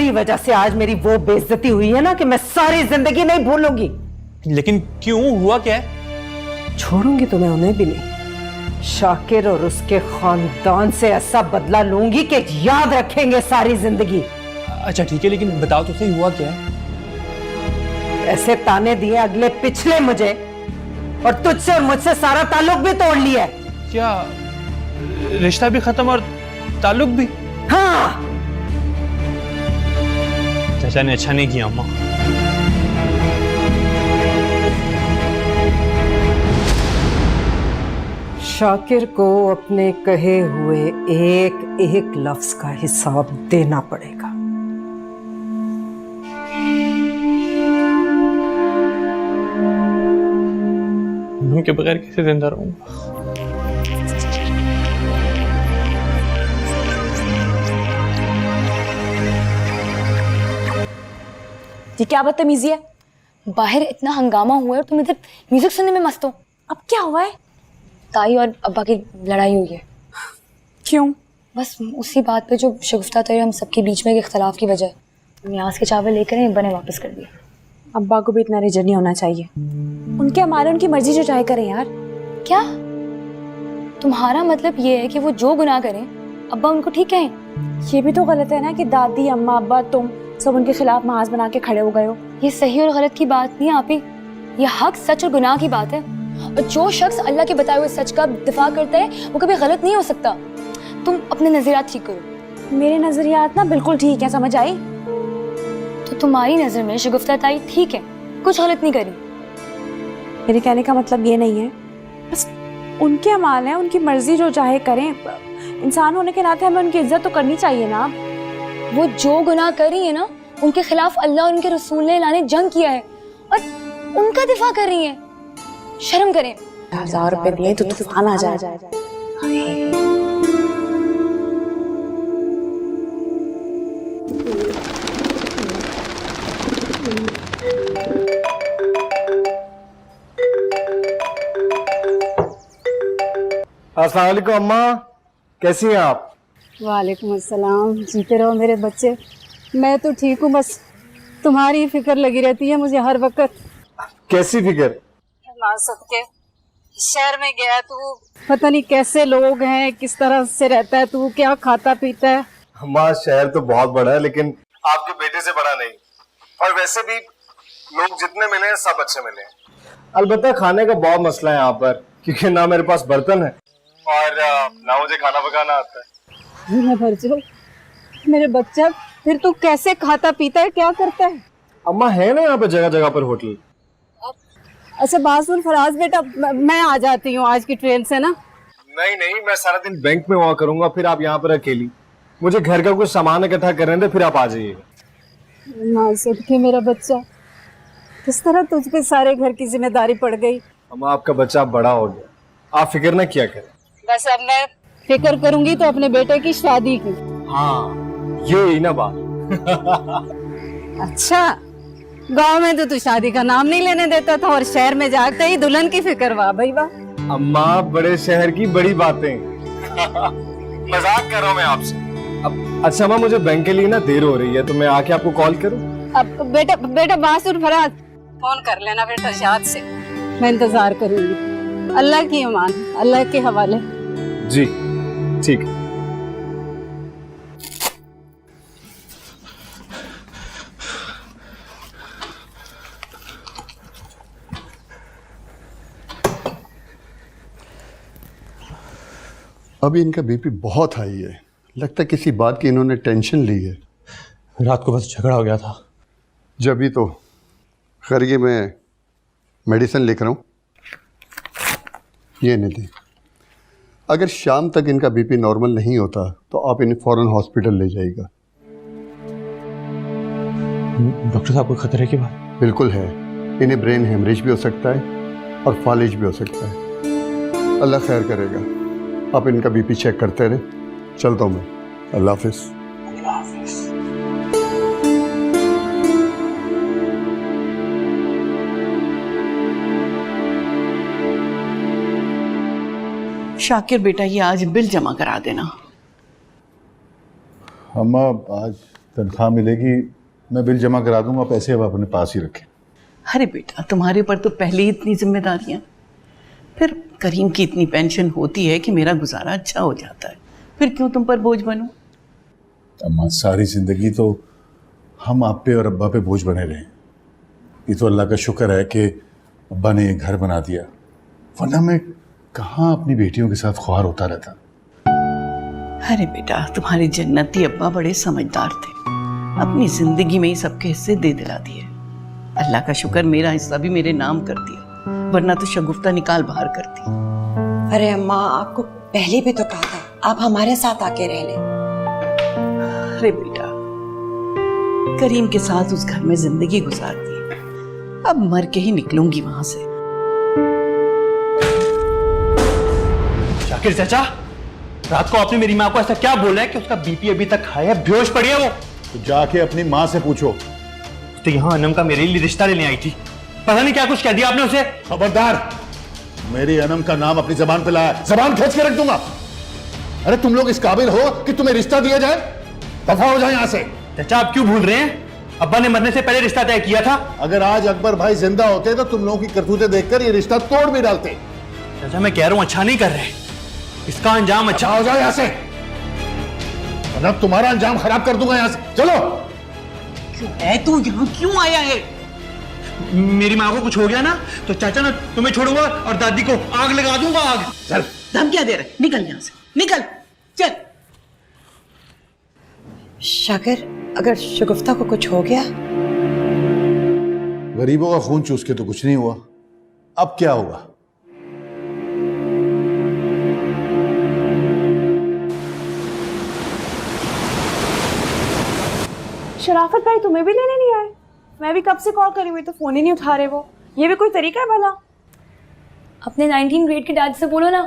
तेरी वजह से आज मेरी वो बेइज्जती हुई है ना कि मैं सारी जिंदगी नहीं भूलूंगी। लेकिन क्यों, हुआ क्या है? छोड़ूंगी तो मैं उन्हें भी नहीं। शाकिर और उसके खानदान से ऐसा बदला लूंगी कि याद रखेंगे सारी जिंदगी। अच्छा ठीक है, लेकिन बताओ तो सही, हुआ क्या है? ऐसे ताने दिए अगले पिछले मुझे, और तुझसे और मुझसे सारा ताल्लुक भी तोड़ लिया है। क्या रिश्ता भी खत्म और ताल्लुक भी? हाँ, चाचा ने अच्छा नहीं किया अम्मा। शाकिर को अपने कहे हुए एक एक लफ्ज का हिसाब देना पड़ेगा। उनके बगैर कैसे जिंदा रहूंगा? ये क्या बदतमीजी है? बाहर इतना हंगामा हुआ है और तुम इधर म्यूजिक सुनने में मस्त हो। अब क्या हुआ है? ताई और अब्बा की लड़ाई हुई है। क्यों? बस उसी बात पे जो शगुफ्ता तय हम सबके बीच में इख्तलाफ की वजह। न्याज के चावल लेकर अब्बा ने वापस कर दिया। अब्बा को भी इतना रिजन नहीं होना चाहिए। उनके हमारे उनकी मर्जी जो चाहे करें यार। क्या तुम्हारा मतलब ये है कि वो जो गुनाह करें अब्बा उनको ठीक कहें? ये भी तो गलत है ना कि दादी अम्मा अब्बा तुम सब उनके खिलाफ महाज बना के खड़े हो गए हो। ये सही और गलत की बात नहीं है आपी, ये हक सच और गुनाह की बात है। और जो शख्स अल्लाह के बताए हुए सच का दिफा करता है वो कभी गलत नहीं हो सकता। तुम अपने नजरियात ठीक करो। मेरे नजरियात ना बिल्कुल ठीक है, समझ आई? तो तुम्हारी नजर में शगुफ्ता ताई ठीक है, कुछ गलत नहीं करी। मेरे कहने का मतलब ये नहीं है, बस उनके अमाल हैं, उनकी मर्जी जो चाहे करें। इंसान होने के नाते हमें उनकी इज्जत तो करनी चाहिए ना। वो जो गुनाह कर रही है ना उनके खिलाफ अल्लाह और उनके रसूल ने ऐलान जंग किया है और उनका दिफा कर रही है। शर्म करें। 1000 रुपए दिए तो तूफान आ जाए। अस्सलाम वालेकुम अम्मा, कैसी हैं आप? वालेकुम अस्सलाम। जीते रहो मेरे बच्चे। मैं तो ठीक हूँ, बस तुम्हारी फिक्र लगी रहती है मुझे हर वक्त। कैसी फिक्र? के शहर में गया तू, पता नहीं कैसे लोग हैं, किस तरह से रहता है तू, क्या खाता पीता है। अम्मा शहर तो बहुत बड़ा है लेकिन आपके बेटे से बड़ा नहीं, और वैसे भी लोग जितने मिले हैं सब अच्छे मिले हैं। अलबत्ता खाने का बहुत मसला है यहाँ पर, क्योंकि ना मेरे पास बर्तन है और ना मुझे खाना पकाना आता है। मैं भर जाऊं मेरे बच्चा, फिर तू कैसे खाता पीता है, क्या करता है? अम्मा है ना यहाँ पे जगह जगह पर होटल। अच्छा बात सुन फराज बेटा, मैं आ जाती हूँ आज की ट्रेन से ना। नहीं नहीं, मैं सारा दिन बैंक में हुआ करूंगा, फिर आप यहाँ पर अकेली। मुझे घर का कुछ सामान इकट्ठा करने दे, फिर आप आ जाइएगा। नासिर के मेरा बच्चा, किस तरह तुझ पे सारे घर की जिम्मेदारी पड़ गई। अम्मा आपका बच्चा बड़ा हो गया, आप फिक्र न किया करें। बस अब मैं फिक्र करूंगी तो अपने बेटे की शादी की। हाँ ये ही ना बात। अच्छा, गांव में तो तू शादी का नाम नहीं लेने देता था और शहर में जाते ही दुल्हन की फिक्र। वाह भाई वाह। अम्मा बड़े शहर की बड़ी बातें। मजाक कर रहा हूँ मैं आपसे। अब अच्छा अम्मा, मुझे बैंक के लिए ना देर हो रही है, तो मैं आके आपको कॉल करूँ? अब बेटा बासुर फराज, फोन कर लेना बेटा याद से। मैं इंतजार करूंगी। अल्लाह की अमान, अल्लाह के हवाले। जी ठीक है। अभी इनका बीपी बहुत हाई है, लगता है किसी बात की इन्होंने टेंशन ली है। रात को बस झगड़ा हो गया था। जब ही तो खैर, ये मैं मेडिसिन लिख रहा हूँ, ये नहीं दी। अगर शाम तक इनका बीपी नॉर्मल नहीं होता तो आप इन्हें फ़ौरन हॉस्पिटल ले जाइएगा। डॉक्टर साहब, कोई खतरे की बात? बिल्कुल है, इन्हें ब्रेन हेमरेज भी हो सकता है और फालिज भी हो सकता है। अल्लाह खैर करेगा। आप इनका बीपी चेक करते रहे। चलता हूँ मैं। अल्लाह हाफिज़। शाकिर बेटा, ये आज बिल जमा करा देना। अम्मा आज तनख्वाह मिलेगी, मैं बिल जमा करा दूंगा, पैसे अब अपने पास ही रखें। अरे बेटा, तुम्हारे पर तो पहले ही इतनी जिम्मेदारियां, फिर करीम की इतनी पेंशन होती है कि मेरा गुजारा अच्छा हो जाता है, फिर क्यों तुम पर बोझ बनूं? अम्मा, सारी ज़िंदगी तो हम आप पे और अब्बा पे बोझ बने रहे। ये तो अल्लाह का शुक्र है कि अब्बा ने ये घर बना दिया, वरना मैं कहाँ अपनी बेटियों के साथ ख्वार होता रहता। अरे बेटा, तुम्हारे जन्नती अब्बा बड़े समझदार थे, अपनी जिंदगी में ही सबके हिस्से दे दिला दिए। अल्लाह का शुक्र मेरा हिस्सा भी मेरे नाम कर दिया, वरना तो शगुफ्ता निकाल बाहर करती। अरे अम्मा, आपको पहले भी तो कहा था आप हमारे साथ आके रह लें। अरे बेटा, करीम के साथ उस घर में जिंदगी गुजार दी, अब मर के ही निकलूंगी वहां से। शाकिर चाचा, रात को आपने मेरी माँ को ऐसा क्या बोला है कि उसका बीपी अभी तक हाई है, बेहोश पड़ी है वो? तो जाके अपनी माँ से पूछो। तो यहाँ अनम का मेरे लिए रिश्ता लेने आई थी, पता नहीं क्या कुछ कह दिया आपने उसे। खबरदार, मेरी अनम का नाम अपनी जबान पे लाया, जबान खींच के रख दूंगा। अरे तुम लोग इस काबिल हो कि तुम्हें रिश्ता दिया जाए? दफा हो जाए यहाँ से। चाचा, आप क्यों भूल रहे हैं? अब्बा ने मरने से पहले रिश्ता तय किया था। अगर आज अकबर भाई जिंदा होते तो तुम लोगों की करतूतें देखकर ये रिश्ता तोड़ भी डालते। चाचा, मैं कह रहा हूं अच्छा नहीं कर रहे, इसका अंजाम अच्छा हो जाए यहाँ से, वरना तुम्हारा अंजाम खराब कर दूंगा यहाँ से। चलो। क्यों है तू यहाँ क्यों आया है? मेरी माँ को कुछ हो गया ना तो चाचा ना तुम्हें छोड़ूंगा और दादी को आग लगा दूंगा। आग। चल। धमकियां दे रहे, निकल यहाँ से, निकल, चल। शाकिर, अगर शगुफ्ता को कुछ हो गया? गरीबों का खून चूस के तो कुछ नहीं हुआ, अब क्या होगा? शराफत भाई तुम्हें भी लेने नहीं आए? मैं भी कब से कॉल करी हुई तो फोन ही नहीं उठा रहे वो। ये भी कोई तरीका है भला? अपने 19 ग्रेड के डैड से बोलो ना,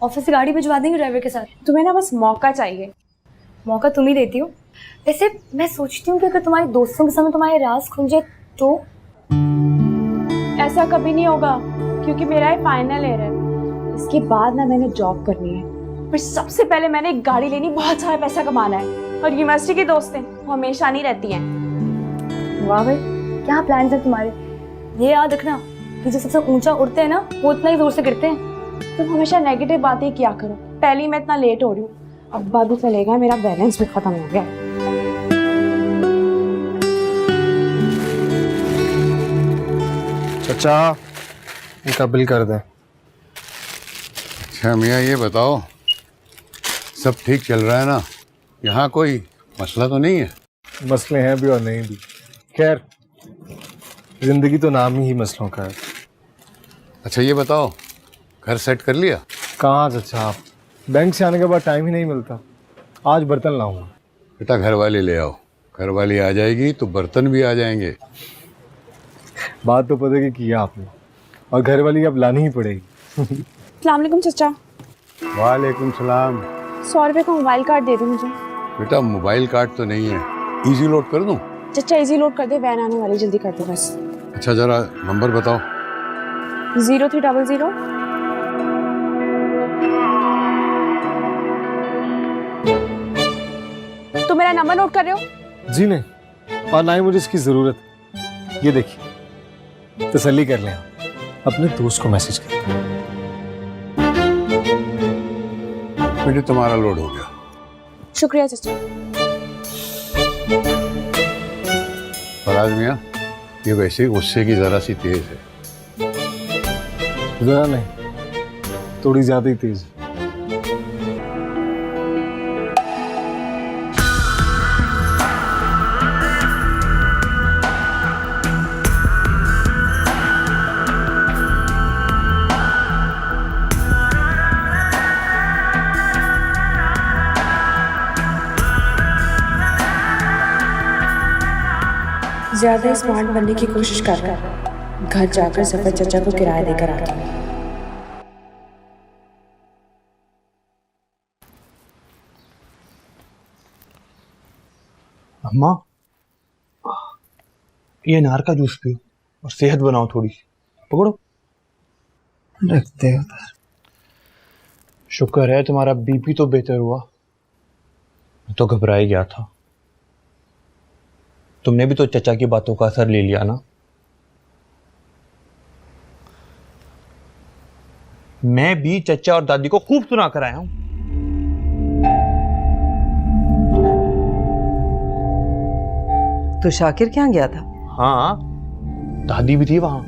ऑफिस से गाड़ी भिजवा देंगे ड्राइवर के साथ। तुम्हें ना बस मौका चाहिए। मौका तुम ही देती हो। वैसे मैं सोचती हूँ कि अगर तुम्हारे दोस्तों के सामने तुम्हारे राज खुल जाए तो? ऐसा कभी नहीं होगा, क्योंकि मेरा ये फाइनल ईयर है। इसके बाद ना मैंने जॉब करनी है, पर सबसे पहले मैंने एक गाड़ी लेनी, बहुत सारा पैसा कमाना है। और यूनिवर्सिटी की दोस्त हैं, वो हमेशा नहीं रहती हैं। वाह भाई, क्या प्लान है तुम्हारे? ये याद रखना कि जो सबसे ऊंचा उड़ते हैं ना, वो उतना ही जोर से गिरते हैं। तुम हमेशा नेगेटिव बातें किया करो। पहले ही मैं इतना लेट हो रही हूँ, अब्बा भी चलेगा, मेरा बैलेंस भी खत्म हो गया। चाचा, इनका बिल कर दें। अच्छा मियाँ, ये बताओ सब ठीक चल रहा है ना? यहाँ कोई मसला तो नहीं है? मसले हैं भी और नहीं भी, खैर जिंदगी तो नाम ही मसलों का है। अच्छा ये बताओ, घर सेट कर लिया? कहाँ चाचा, आप बैंक से आने के बाद टाइम ही नहीं मिलता। आज बर्तन लाऊंगा। बेटा घर वाली ले आओ, घर वाली आ जाएगी तो बर्तन भी आ जाएंगे। बात तो पता की किया आपने, और घर वाली अब लानी ही पड़ेगी। अस्सलाम वालेकुम चाचा। वालेकुम सलाम। 100 रुपये का मोबाइल कार्ड दे दो मुझे। बेटा मोबाइल कार्ड तो नहीं है, इजी लोड कर दूं? चाचा इजी लोड कर दे, वैन आने वाली, जल्दी कर दो बस। अच्छा जरा नंबर बताओ। 0300। तुम मेरा नंबर नोट कर रहे हो? जी नहीं, और ना ही मुझे इसकी जरूरत। ये देखिए, तसल्ली कर लें, अपने दोस्त को मैसेज कर। बेटे तुम्हारा लोड हो गया। शुक्रिया चाचा। फराज मियाँ, ये वैसे गुस्से की जरा सी तेज है। जरा नहीं, थोड़ी ज्यादा ही तेज। ज्यादा स्मार्ट बनने की कोशिश कर रहा है। घर जाकर सफर चाचा को किराया देकर आता हूँ। अम्मा, ये अनार का जूस पियो और सेहत बनाओ थोड़ी। पकड़ो, रखते हैं। शुक्र है तुम्हारा बीपी तो बेहतर हुआ, मैं तो घबरा ही गया था। तुमने भी तो चचा की बातों का असर ले लिया ना। मैं भी चचा और दादी को खूब सुना कर आया हूं। तो शाकिर क्या गया था? हाँ, दादी भी थी वहां।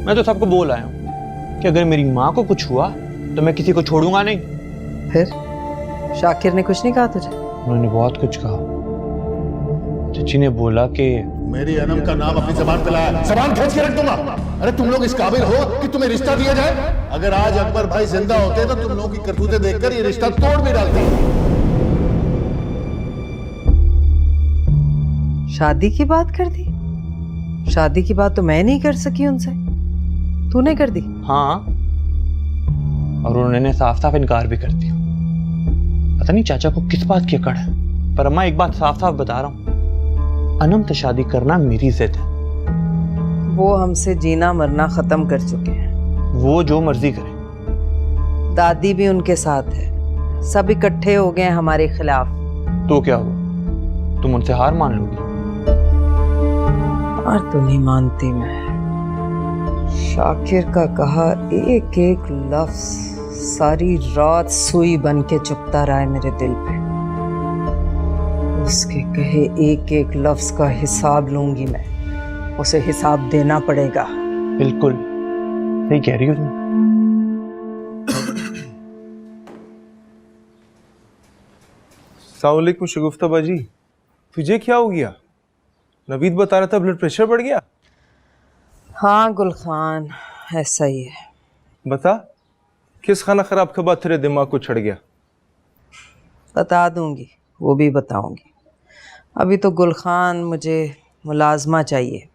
मैं तो सबको बोल आया हूं कि अगर मेरी माँ को कुछ हुआ तो मैं किसी को छोड़ूंगा नहीं। फिर शाकिर ने कुछ नहीं कहा तुझे? उन्होंने बहुत कुछ कहा। चची ने बोला कि मेरी अनम का नाम अपनी जबान पे लाया, जबान खींच के रख दूंगा। अरे तुम लोग इस काबिल हो कि तुम्हें रिश्ता दिया जाए? अगर आज अकबर भाई जिंदा होते तो तुम लोगों की करतूतें देखकर ये रिश्ता तोड़ भी डालते। शादी की बात कर दी? शादी की बात तो मैं नहीं कर सकी उनसे, तूने कर दी? हाँ, और उन्होंने साफ साफ इनकार भी कर दिया। पता नहीं चाचा को किस बात की अकड़ है, पर अम्मा एक बात साफ साफ बता रहा हूँ, अनम से शादी करना मेरी जिद है। वो हमसे जीना मरना खत्म कर चुके हैं। वो जो मर्जी करे। दादी भी उनके साथ है, सब इकट्ठे हो गए हमारे खिलाफ। तो क्या हुआ, तुम उनसे हार मान लोगी? और तो नहीं मानती मैं। शाकिर का कहा एक एक लफ्ज सारी रात सुई बन के चुभता रहा है मेरे दिल पे। उसके कहे एक एक लफ्ज का हिसाब लूंगी मैं, उसे हिसाब देना पड़ेगा। बिल्कुल सही कह रही हो तुम। अस्सलामुअलैकुम शगुफ्ता बाजी, तुझे क्या हो गया? नवीद बता रहा था ब्लड प्रेशर बढ़ गया। हाँ गुलखान, ऐसा ही है। बता, किस खाना खराब के बाद तेरे दिमाग को चढ़ गया? बता दूंगी, वो भी बताऊंगी। अभी तो गुलखान मुझे मुलाजमा चाहिए।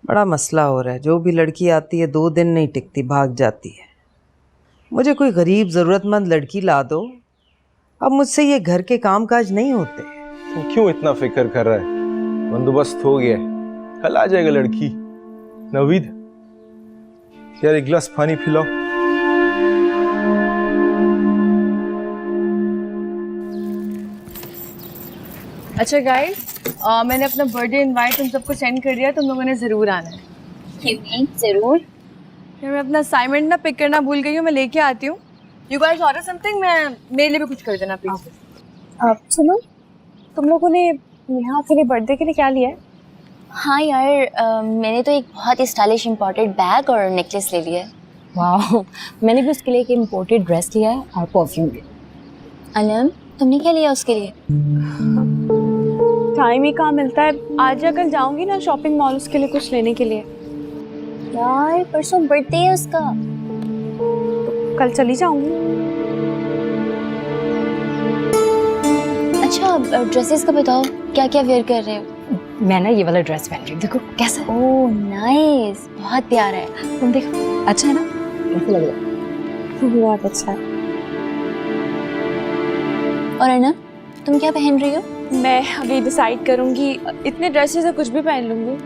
बड़ा मसला हो रहा है, जो भी लड़की आती है 2 दिन नहीं टिकती, भाग जाती है। मुझे कोई गरीब ज़रूरतमंद लड़की ला दो। अब मुझसे ये घर के काम काज नहीं होते। तू क्यों इतना फिक्र कर रहा है? बंदोबस्त हो गया है, कल आ जाएगा लड़की। नवीद यार, एक गिलास पानी पिलाओ। अच्छा गाइस, मैंने अपना बर्थडे इनवाइट तुम सबको सेंड कर दिया, तुम लोगों ने ज़रूर आना है। जरूर। फिर मैं अपना असाइनमेंट ना पिक करना भूल गई हूँ, मैं लेके आती हूँ। यू गाइस ऑर्डर समथिंग, मैं मेरे लिए भी कुछ कर देना प्लीज। सुनो, तुम लोगों ने यहाँ के लिए बर्थडे के लिए क्या लिया है? हाँ यार, मैंने तो एक बहुत ही स्टाइलिश इम्पोर्टेड बैग और नेकलेस ले लिया है। वाह, मैंने भी उसके लिए एक इम्पोर्टेड ड्रेस लिया है और परफ्यूम भी। अनम, तुमने क्या लिया उसके लिए? टाइम ही कहाँ मिलता है। आज या कल जाऊंगी ना शॉपिंग मॉल उसके लिए कुछ लेने के लिए। यार परसों बर्थडे है उसका। कल चली जाऊंगी। अच्छा, ड्रेसेस का बताओ, क्या क्या वेयर कर रहे हो? मैं ना ये वाला ड्रेस पहन रही हूँ, देखो कैसा है। ओह नाइस, बहुत प्यारा है। तुम देखो, अच्छा है ना? कैसा लग रहा है? बहुत अच्छा है। और अनम, तुम क्या पहन रही हो? मैं अभी डिसाइड करूंगी, इतने ड्रेसेस से कुछ भी पहन लूंगी।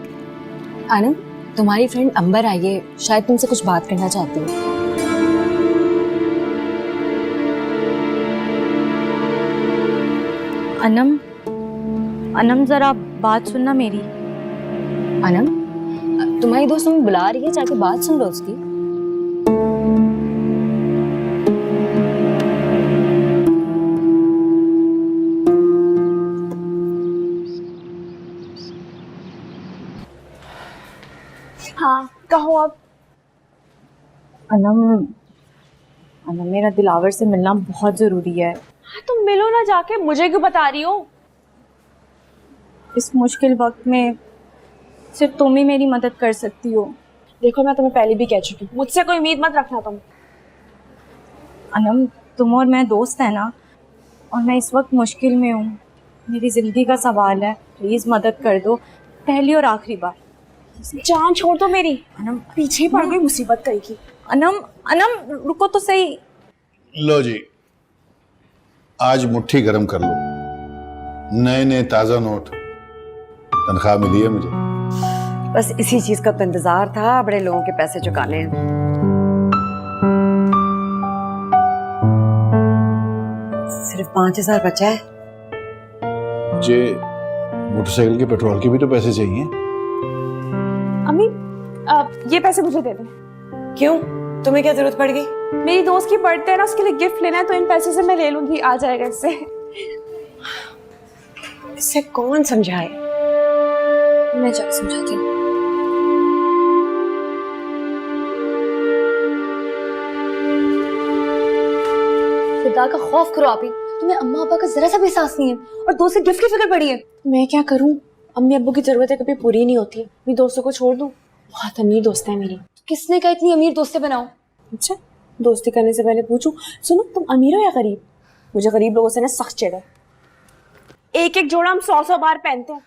अनम, तुम्हारी फ्रेंड अंबर आई है, शायद तुमसे कुछ बात करना चाहती है। अनम जरा बात सुनना मेरी। अनम, तुम्हारी दोस्त तुम्हें बुला रही है, जाके बात सुन लो उसकी। हाँ कहो अब। अनम, मेरा दिलावर से मिलना बहुत जरूरी है। हाँ तुम मिलो ना जाके, मुझे क्यों बता रही हो? इस मुश्किल वक्त में सिर्फ तुम ही मेरी मदद कर सकती हो। देखो मैं तुम्हें पहले भी कह चुकी हूँ, मुझसे कोई उम्मीद मत रखना तुम। अनम, तुम और मैं दोस्त है ना, और मैं इस वक्त मुश्किल में हूँ। मेरी जिंदगी का सवाल है, प्लीज मदद कर दो, पहली और आखिरी बार। जान छोड़ दो मेरी। अनम, पीछे पड़ गई मुसीबत कहीं की। अनम रुको तो सही। लो जी, आज मुट्ठी गरम कर लो। नए नए ताजा नोट, तनख्वाह मिली है मुझे। बस इसी चीज का तो इंतजार था, बड़े लोगों के पैसे चुकाने हैं। सिर्फ 5000 बचा है। मुझे मोटरसाइकिल के पेट्रोल के भी तो पैसे चाहिए। अम्मी ये पैसे मुझे दे दें। क्यों, तुम्हें क्या जरूरत पड़ गई? मेरी दोस्त की बर्थडे है ना, उसके लिए गिफ्ट लेना है, तो इन पैसे से मैं ले लूंगी, आ जाएगा इससे। इससे कौन समझाए? मैं जाकर समझाती हूँ। खुदा का खौफ करो आप ही, तुम्हें अम्मा अब्बा का जरा सा भी एहसास नहीं है और दोस्त से गिफ्ट की फिक्र पड़ी है। मैं क्या करूं, अम्मी अब्बू की जरूरतें कभी पूरी नहीं होती। मेरी दोस्तों को छोड़ दूं, बहुत अमीर दोस्त है मेरी। किसने कहा इतनी अमीर दोस्तें बनाओ? अच्छा, दोस्ती करने से पहले पूछूं, सुनो तुम अमीर हो या गरीब? मुझे गरीब लोगों से ना सख्त चिढ़ है। एक एक जोड़ा हम 100 बार पहनते हैं।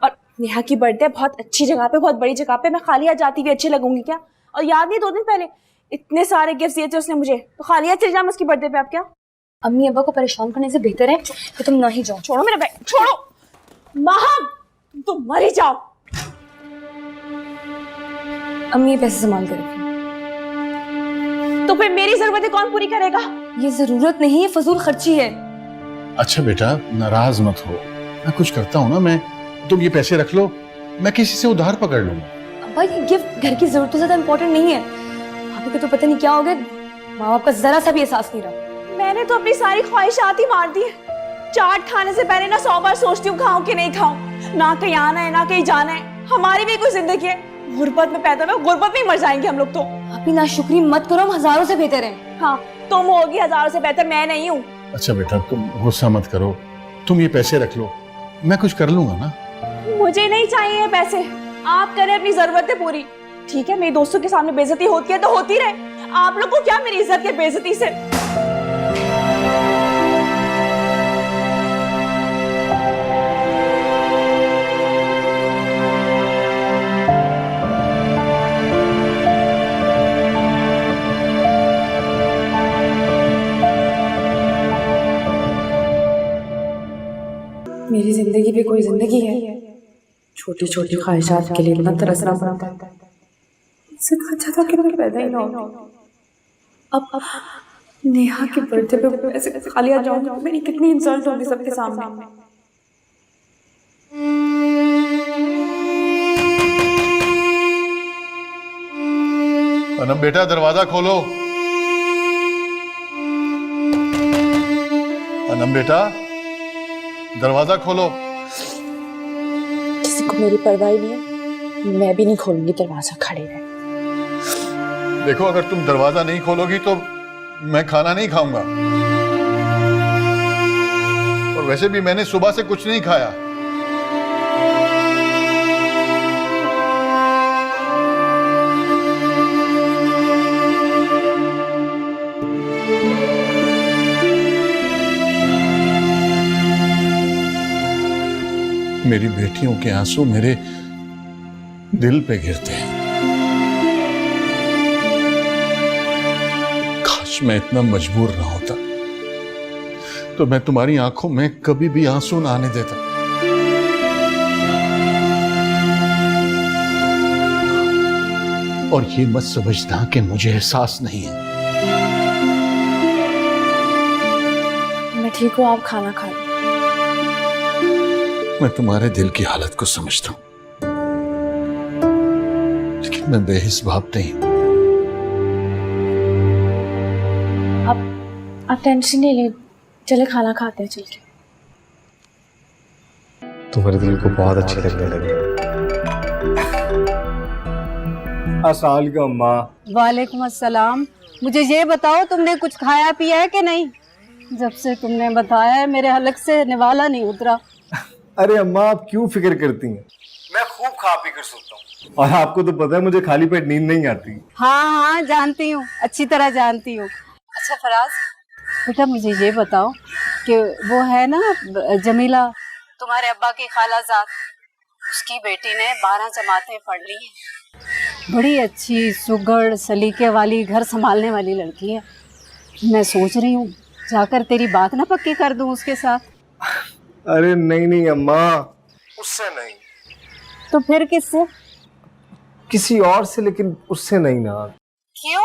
और नेहा की बर्थडे बहुत अच्छी जगह पे, बहुत बड़ी जगह पे, मैं खाली हाथ जाती हुई अच्छी लगूंगी क्या? और याद नहीं 2 दिन पहले इतने सारे गिफ्ट दिए थे उसने मुझे, तो खाली हाथ चली जाऊं उसकी बर्थडे पे? आप क्या? अम्मी अब्बा को परेशान करने से बेहतर है कि तुम ना ही जाओ। छोड़ो मेरा बैग, छोड़ो। महक, तुम तो मर ही जाओ। अम्मी ये पैसे संभाल कर रखिए। तो फिर मेरी जरूरतें कौन पूरी करेगा? ये जरूरत नहीं है, फजूल खर्ची है। अच्छा बेटा, नाराज मत हो, मैं कुछ करता हूँ ना। मैं, तुम ये पैसे रख लो, मैं किसी से उधार पकड़ लूंगा। अब्बा ये गिफ्ट घर की जरूरतों से ज्यादा इम्पोर्टेंट नहीं है। भाभी को तो पता नहीं क्या हो गया, माँ बाप का जरा सा भी एहसास नहीं रहा। मैंने तो अपनी सारी ख्वाहिशात ही मार दी। चाट खाने से पहले ना 100 बार सोचती हूँ खाऊं कि नहीं खाऊं। ना कहीं आना है, ना कहीं जाना है। हमारी भी कोई जिंदगी है, गुर्बत में पैदा हुए, गुर्बत में ही मर जाएंगे हम लोग तो। भाभी नाशुक्री मत करो, हम हजारों से बेहतर हैं। हाँ, तुम होगी हजारों से बेहतर, मैं नहीं हूँ। अच्छा बेटा, तुम गुस्सा मत करो, तुम ये पैसे रख लो, मैं कुछ कर लूंगा ना। मुझे नहीं चाहिए पैसे, आप करें अपनी जरूरतें पूरी। ठीक है, मेरे दोस्तों के सामने बेइज्जती होती है तो होती रहे। आप लोग को क्या मेरी इज्जत के बेइज्जती से? मेरी जिंदगी भी कोई जिंदगी है। छोटी छोटी ख्वाहिशात के लिए इतना तरसना पड़ता है। इससे तो अच्छा था कि मैं पैदा ही ना हो। अब नेहा के बर्थडे पे ऐसे खाली आ जाऊं, मेरी कितनी इंसल्ट होगी सबके सामने। अनम बेटा, दरवाजा खोलो। अनम बेटा, दरवाजा खोलो। किसी को मेरी परवाह नहीं है, मैं भी नहीं खोलूंगी दरवाजा, खड़े रहे। देखो, अगर तुम दरवाजा नहीं खोलोगी तो मैं खाना नहीं खाऊंगा। और वैसे भी मैंने सुबह से कुछ नहीं खाया। मेरी बेटियों के आंसू मेरे दिल पे गिरते हैं। काश मैं इतना मजबूर ना होता, तो मैं तुम्हारी आंखों में कभी भी आंसू ना आने देता। और ये मत समझना कि मुझे एहसास नहीं है। मैं ठीक हूँ, आप खाना खा लो। मैं तुम्हारे दिल की हालत को समझता हूं, लेकिन मैं बेहिस बाप नहीं हूं। आप टेंशन नहीं ले, चले खाना खाते हैं चल के। तुम्हारे दिल को बहुत अच्छे लगने लगे। अस्सलाम वालेकुम अम्मा। वालेकुम अस्सलाम। मुझे ये बताओ, तुमने कुछ खाया पिया है कि नहीं? जब से तुमने बताया है मेरे हलक से निवाला नहीं उतरा। अरे अम्मा, आप क्यों फिक्र करती हैं? मैं खूब खा पी कर सोता हूँ, और आपको तो पता है मुझे खाली पेट नींद नहीं आती। हाँ हाँ, जानती हूँ, अच्छी तरह जानती हूँ। अच्छा फराज बेटा, मुझे ये बताओ कि वो है ना जमीला, तुम्हारे अब्बा की खालाजाद, उसकी बेटी ने 12 जमातें पढ़ ली हैं। बड़ी अच्छी सुगड़ सलीके वाली, घर संभालने वाली लड़की है। मैं सोच रही हूँ जाकर तेरी बात ना पक्की कर दूँ उसके साथ। अरे नहीं नहीं अम्मा, उससे नहीं। तो फिर किससे? किसी और से, लेकिन उससे नहीं ना। क्यों?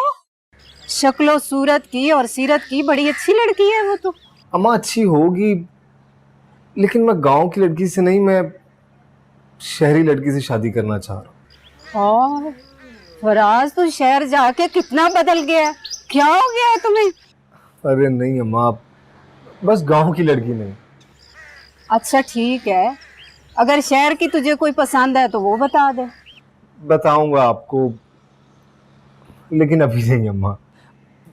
शक्लो सूरत की और सीरत की बड़ी अच्छी लड़की है वो तो। अम्मा अच्छी होगी, लेकिन मैं गांव की लड़की से नहीं, मैं शहरी लड़की से शादी करना चाह रहा हूँ। और फराज तू शहर जाके कितना बदल गया है। क्या हो गया है तुम्हें? अरे नहीं अम्मा, बस गांव की लड़की नहीं। अच्छा ठीक है, अगर शहर की तुझे कोई पसंद है तो वो बता दे। बताऊंगा आपको, लेकिन अभी नहीं अम्मा।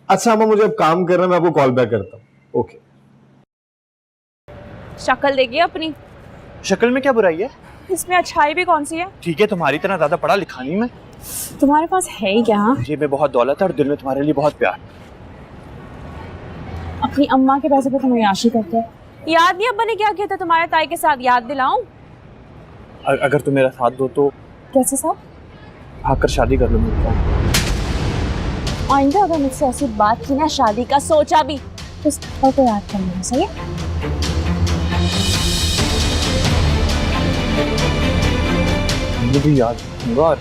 अच्छा अम्मा, मुझे अब काम करना है, मैं आपको कॉल बैक करता हूँ। ओके। शक्ल देखिए अपनी, शक्ल में क्या बुराई है? इसमें अच्छाई भी कौन सी है? ठीक है, तुम्हारी तरह ज्यादा पढ़ा लिखा नहीं मैं। तुम्हारे पास है ही क्या? जेब में बहुत दौलत है और दिल में तुम्हारे लिए बहुत प्यार। अपनी अम्मा के पैसे पे तुम याशी करते हो। याद नहीं अब्बा ने क्या किया था तुम्हारे ताई के साथ? याद दिलाऊं? अगर तुम मेरा साथ दो तो कैसे साथ? भाग कर शादी कर लो मेरे साथ। आइंदा अगर मुझसे ऐसी बात की ना, शादी का सोचा भी, तो इस थप्पड़ को याद कर लेना, सही है? मुझे भी याद रखूंगा और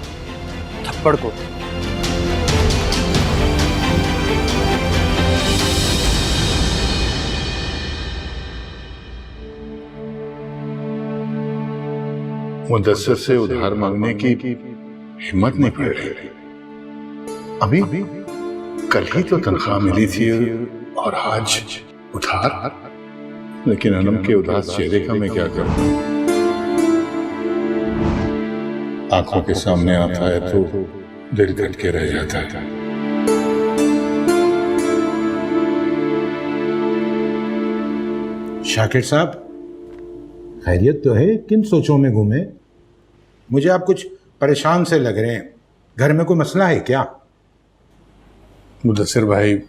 थप्पड़ को। मुदस्सिर से उधार मांगने की हिम्मत नहीं पड़ रही। अभी कल ही तो तनख्वाह मिली थी और आज उधार। लेकिन अनम के उदास चेहरे का मैं क्या करूं? आंखों के सामने आता है तो दिल धड़क के रह जाता है। शाकिर साहब, खैरियत तो है? किन सोचों में घूमे? मुझे आप कुछ परेशान से लग रहे हैं। घर में कोई मसला है क्या? मुदस्सिर भाई,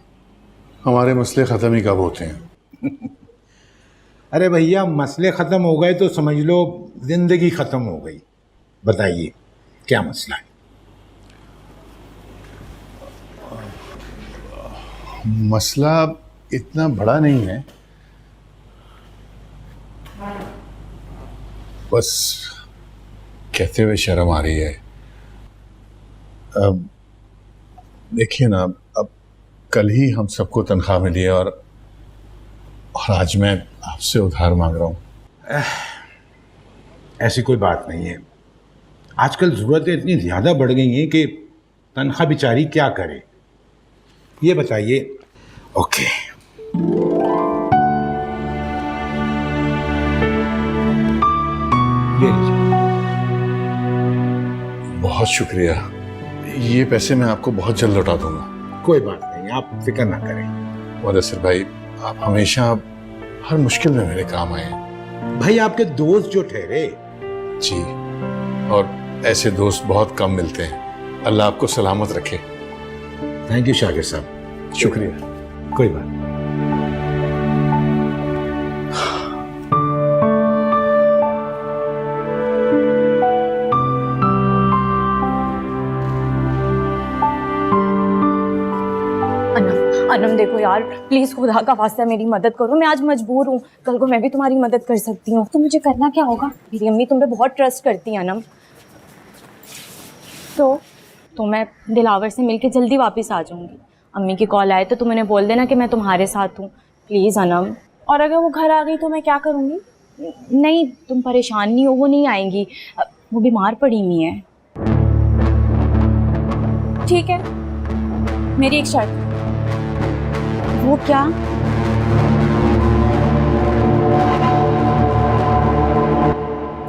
हमारे मसले खत्म ही कब होते हैं? अरे भैया, मसले ख़त्म हो गए तो समझ लो जिंदगी ख़त्म हो गई। बताइए क्या मसला है? मसला इतना बड़ा नहीं है, बस कहते हुए शर्म आ रही है। अब देखिए ना, अब कल ही हम सबको तनख्वाह मिली है और आज मैं आपसे उधार मांग रहा हूँ। ऐसी कोई बात नहीं है। आजकल ज़रूरतें इतनी ज़्यादा बढ़ गई हैं कि तनख्वाह बेचारी क्या करे। ये बताइए। ओके, ये लीजिए। बहुत शुक्रिया। ये पैसे मैं आपको बहुत जल्द लौटा दूंगा। कोई बात नहीं, आप फिक्र ना करें। मुदस्सिर भाई, आप हमेशा हर मुश्किल में मेरे काम आए हैं। भाई, आपके दोस्त जो ठहरे। जी, और ऐसे दोस्त बहुत कम मिलते हैं। अल्लाह आपको सलामत रखे। थैंक यू शाकिर साहब। शुक्रिया। कोई बात नहीं। अनम देखो यार, प्लीज खुदा का वास्ता मेरी मदद करो। मैं आज मजबूर हूँ, कल को मैं भी तुम्हारी मदद कर सकती हूँ। तो मुझे करना क्या होगा? मेरी अम्मी तुम पे बहुत ट्रस्ट करती है अनम। तो मैं दिलावर से मिलके जल्दी वापस आ जाऊंगी। अम्मी की कॉल आए तो तुम उन्हें बोल देना कि मैं तुम्हारे साथ हूँ, प्लीज़ अनम। और अगर वो घर आ गई तो मैं क्या करूँगी? नहीं, तुम परेशान नहीं हो, वो नहीं आएंगी, वो बीमार पड़ी हुई है। ठीक है, मेरी एक शर्त। वो क्या?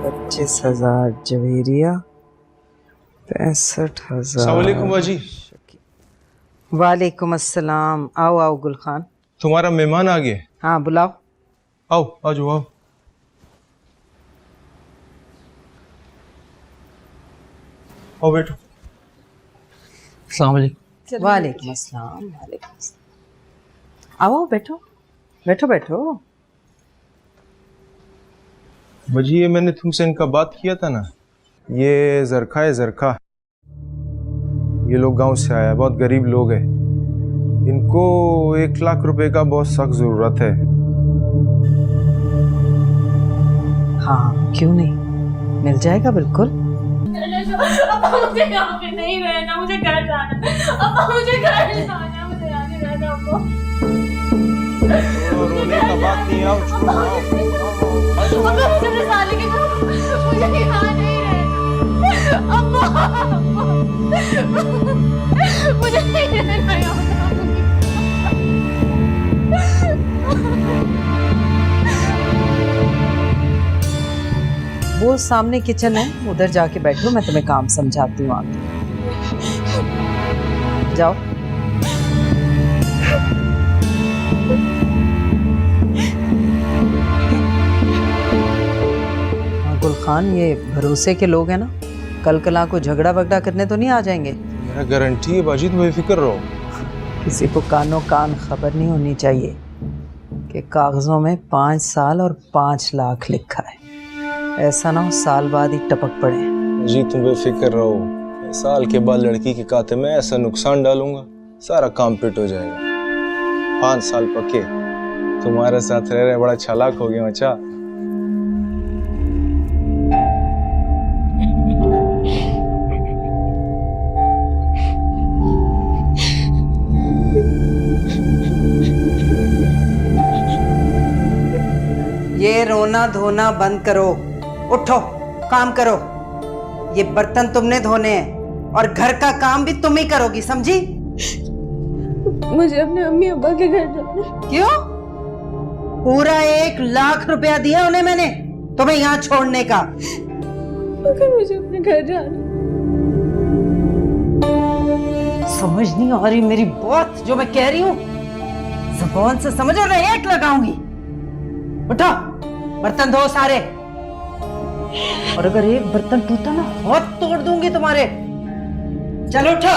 25,000 जवेरिया, 65,000। अस्सलाम वालेकुम बाजी। वालेकुम अस्सलाम। आओ आओ गुल खान। तुम्हारा मेहमान आ गया। हाँ बुलाओ। आओ आ जाओ, आओ। आओ बैठो। अस्सलाम वालेकुम। वालेकुम अस्सलाम। वालेकुम अस्सलाम। आओ बैठो बैठो बैठो। बाजी, ये मैंने तुमसे इनका बात किया था ना, ये जरखा है, जरखा। ये लोग गांव से आया, बहुत गरीब लोग हैं। इनको 1 लाख रुपए का बहुत सख्त जरूरत है। हाँ क्यों नहीं, मिल जाएगा बिल्कुल। मुझे यहाँ पे नहीं रहना, मुझे घर जाना। मुझे घर जाना, मुझे यहाँ नहीं रहना। रोने का बात नहीं है, आओ, छोड़ो, आओ। अब्बा मुझे अपने साले के घर मुझे यहाँ नहीं रहना। अब्बा मुझे नहीं रहना यहाँ। वो सामने किचन है, उधर जाके बैठो, मैं तुम्हें काम समझाती हूँ आके। जाओ। गुलखान, ये भरोसे के लोग हैं ना, कल कला को झगड़ा वगड़ा करने तो नहीं आ जाएंगे? मेरा गारंटी है बाजी, तुम बेफिक्र रहो। किसी को कानो कान खबर नहीं होनी चाहिए कि कागजों में 5 साल और 5 लाख लिखा है। ऐसा ना हो साल बाद ही टपक पड़े। जी तुम बेफिक्र रहो, साल के बाद लड़की के खाते में ऐसा नुकसान डालूंगा, सारा काम पिट हो जाएगा। 5 साल पक्के। तुम्हारे साथ रह रहे बड़ा चालाक हो गया मचा। ये रोना धोना बंद करो, उठो काम करो। ये बर्तन तुमने धोने हैं और घर का काम भी तुम ही करोगी, समझी? मुझे अपने अम्मी अब्बा के घर जाना। क्यों? पूरा 1 लाख रुपया दिया उन्हें मैंने तुम्हें यहाँ छोड़ने का। मगर मुझे अपने घर जाना। समझ नहीं आ रही मेरी बात जो मैं कह रही हूँ? ज़ुबान से समझो ना, 1 लगाऊंगी। उठो, बर्तन धो सारे, और अगर एक बर्तन टूटा ना हाथ तोड़ दूंगी तुम्हारे। चलो उठो।